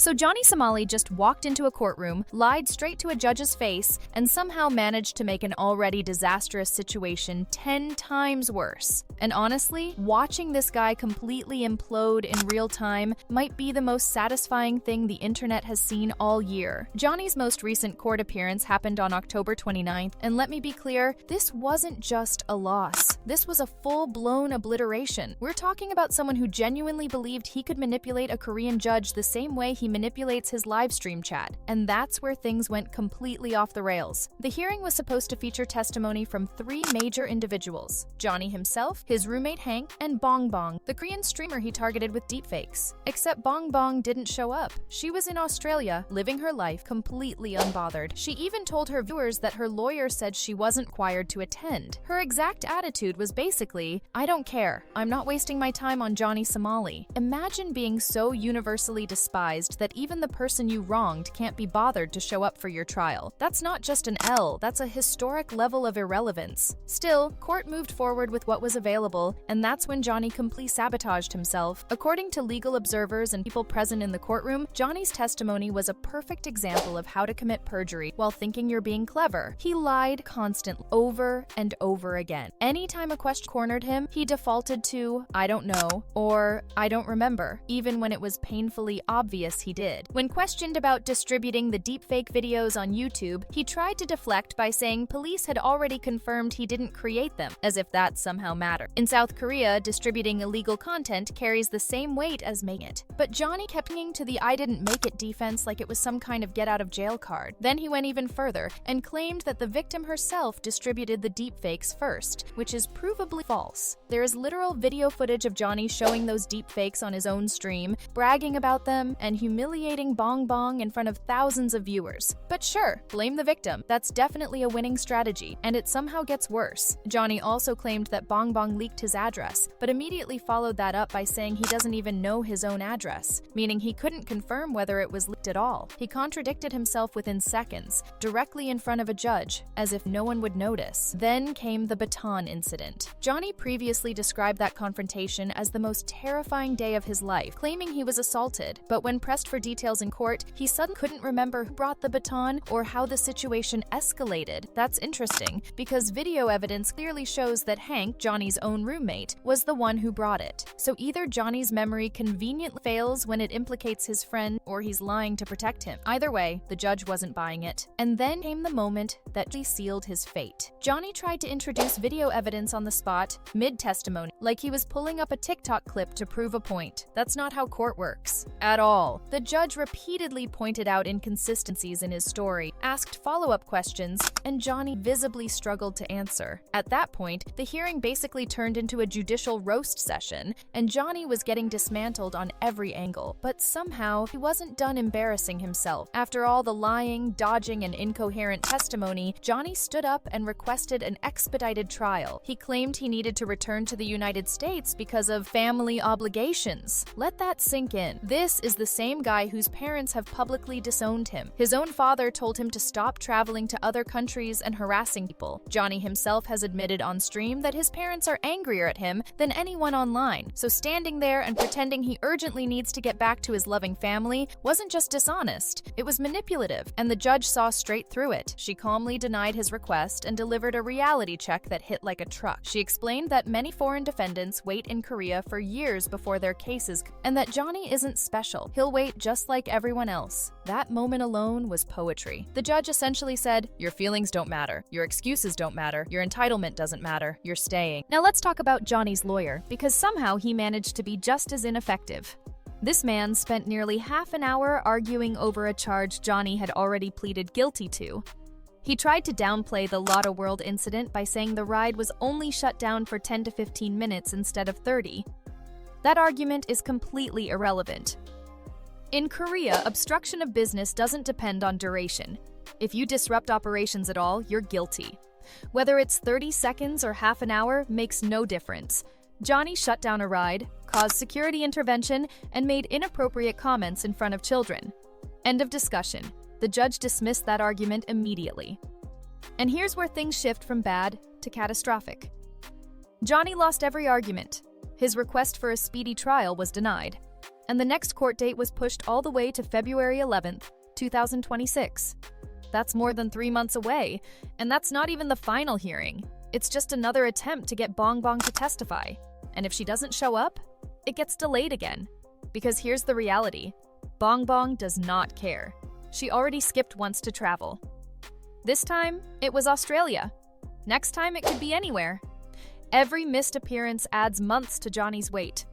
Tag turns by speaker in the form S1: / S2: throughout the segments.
S1: So Johnny Somali just walked into a courtroom, lied straight to a judge's face, and somehow managed to make an already disastrous situation 10 times worse. And honestly, watching this guy completely implode in real time might be the most satisfying thing the internet has seen all year. Johnny's most recent court appearance happened on October 29th, and let me be clear, this wasn't just a loss. This was a full-blown obliteration. We're talking about someone who genuinely believed he could manipulate a Korean judge the same way he manipulates his live stream chat, and that's where things went completely off the rails. The hearing was supposed to feature testimony from 3 major individuals: Johnny himself, his roommate Hank, and Bong Bong, the Korean streamer he targeted with deepfakes. Except Bong Bong didn't show up. She was in Australia, living her life completely unbothered. She even told her viewers that her lawyer said she wasn't required to attend. Her exact attitude was basically, "I don't care. I'm not wasting my time on Johnny Somali." Imagine being so universally despised that even the person you wronged can't be bothered to show up for your trial. That's not just an L, that's a historic level of irrelevance. Still, court moved forward with what was available, and that's when Johnny completely sabotaged himself. According to legal observers and people present in the courtroom, Johnny's testimony was a perfect example of how to commit perjury while thinking you're being clever. He lied constantly, over and over again. Anytime a question cornered him, he defaulted to, "I don't know," or "I don't remember," even when it was painfully obvious he did. When questioned about distributing the deepfake videos on YouTube, he tried to deflect by saying police had already confirmed he didn't create them, as if that somehow mattered. In South Korea, distributing illegal content carries the same weight as making it. But Johnny kept clinging to the "I didn't make it" defense like it was some kind of get-out-of-jail card. Then he went even further and claimed that the victim herself distributed the deepfakes first, which is provably false. There is literal video footage of Johnny showing those deepfakes on his own stream, bragging about them, and humiliating Bong Bong in front of thousands of viewers. But sure, blame the victim. That's definitely a winning strategy, and it somehow gets worse. Johnny also claimed that Bong Bong leaked his address, but immediately followed that up by saying he doesn't even know his own address, meaning he couldn't confirm whether it was leaked at all. He contradicted himself within seconds, directly in front of a judge, as if no one would notice. Then came the baton incident. Johnny previously described that confrontation as the most terrifying day of his life, claiming he was assaulted, but when pressed for details in court, he suddenly couldn't remember who brought the baton or how the situation escalated. That's interesting, because video evidence clearly shows that Hank, Johnny's own roommate, was the one who brought it. So either Johnny's memory conveniently fails when it implicates his friend, or he's lying to protect him. Either way, the judge wasn't buying it. And then came the moment that sealed his fate. Johnny tried to introduce video evidence on the spot, mid-testimony, like he was pulling up a TikTok clip to prove a point. That's not how court works. At all. The judge repeatedly pointed out inconsistencies in his story, asked follow-up questions, and Johnny visibly struggled to answer. At that point, the hearing basically turned into a judicial roast session, and Johnny was getting dismantled on every angle. But somehow, he wasn't done embarrassing himself. After all the lying, dodging, and incoherent testimony, Johnny stood up and requested an expedited trial. He claimed he needed to return to the United States because of family obligations. Let that sink in. This is the same guy whose parents have publicly disowned him. His own father told him to stop traveling to other countries and harassing people. Johnny himself has admitted on stream that his parents are angrier at him than anyone online. So standing there and pretending he urgently needs to get back to his loving family wasn't just dishonest, it was manipulative, and the judge saw straight through it. She calmly denied his request and delivered a reality check that hit like a truck. She explained that many foreign defendants wait in Korea for years before their cases, and that Johnny isn't special. He'll wait just like everyone else. That moment alone was poetry. The judge essentially said, "Your feelings don't matter. Your excuses don't matter. Your entitlement doesn't matter. You're staying." Now let's talk about Johnny's lawyer, because somehow he managed to be just as ineffective. This man spent nearly half an hour arguing over a charge Johnny had already pleaded guilty to. He tried to downplay the Lotto World incident by saying the ride was only shut down for 10 to 15 minutes instead of 30. That argument is completely irrelevant. In Korea, obstruction of business doesn't depend on duration. If you disrupt operations at all, you're guilty. Whether it's 30 seconds or half an hour makes no difference. Johnny shut down a ride, caused security intervention, and made inappropriate comments in front of children. End of discussion. The judge dismissed that argument immediately. And here's where things shift from bad to catastrophic. Johnny lost every argument. His request for a speedy trial was denied. and the next court date was pushed all the way to February 11th, 2026. That's more than 3 months away, and that's not even the final hearing. It's just another attempt to get Bong Bong to testify. And if she doesn't show up, it gets delayed again. Because here's the reality. Bong Bong does not care. She already skipped once to travel. This time, it was Australia. Next time, it could be anywhere. Every missed appearance adds months to Johnny's wait.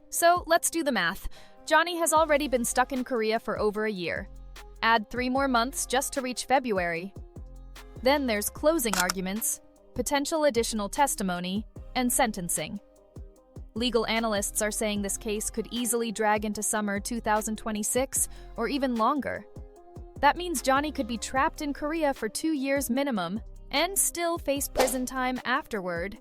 S1: So, let's do the math. Johnny has already been stuck in Korea for over a year. Add 3 more months just to reach February. Then there's closing arguments, potential additional testimony, and sentencing. Legal analysts are saying this case could easily drag into summer 2026 or even longer. That means Johnny could be trapped in Korea for 2 years minimum and still face prison time afterward.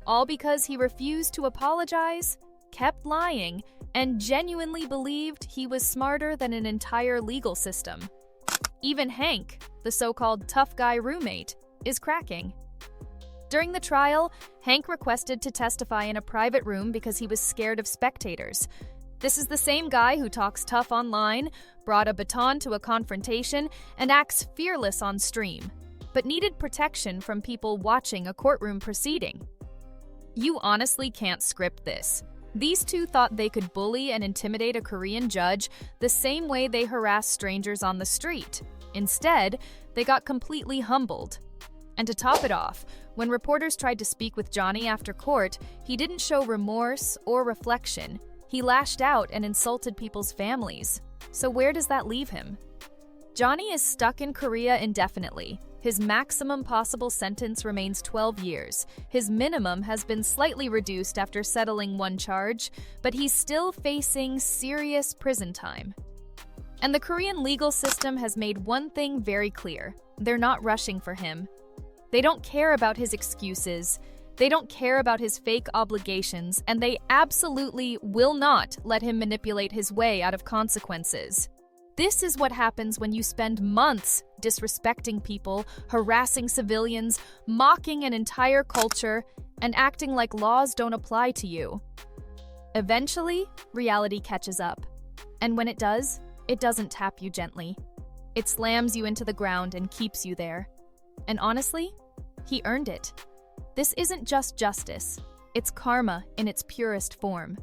S1: All because he refused to apologize, kept lying, and genuinely believed he was smarter than an entire legal system. Even Hank, the so-called tough guy roommate, is cracking. During the trial, Hank requested to testify in a private room because he was scared of spectators. This is the same guy who talks tough online, brought a baton to a confrontation, and acts fearless on stream, but needed protection from people watching a courtroom proceeding. You honestly can't script this. These two thought they could bully and intimidate a Korean judge the same way they harass strangers on the street. Instead, they got completely humbled. And to top it off, when reporters tried to speak with Johnny after court, he didn't show remorse or reflection. He lashed out and insulted people's families. So where does that leave him? Johnny is stuck in Korea indefinitely. His maximum possible sentence remains 12 years. His minimum has been slightly reduced after settling one charge, but he's still facing serious prison time. And the Korean legal system has made one thing very clear. They're not rushing for him. They don't care about his excuses. They don't care about his fake obligations, and they absolutely will not let him manipulate his way out of consequences. This is what happens when you spend months disrespecting people, harassing civilians, mocking an entire culture, and acting like laws don't apply to you. Eventually, reality catches up. And when it does, it doesn't tap you gently. It slams you into the ground and keeps you there. And honestly, he earned it. This isn't just justice. It's karma in its purest form.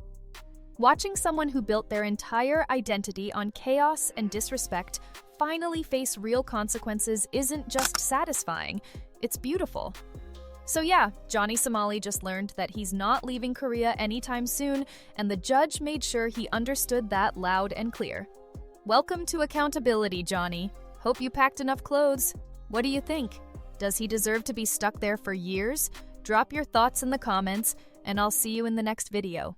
S1: Watching someone who built their entire identity on chaos and disrespect finally face real consequences isn't just satisfying, it's beautiful. So yeah, Johnny Somali just learned that he's not leaving Korea anytime soon, and the judge made sure he understood that loud and clear. Welcome to accountability, Johnny. Hope you packed enough clothes. What do you think? Does he deserve to be stuck there for years? Drop your thoughts in the comments, and I'll see you in the next video.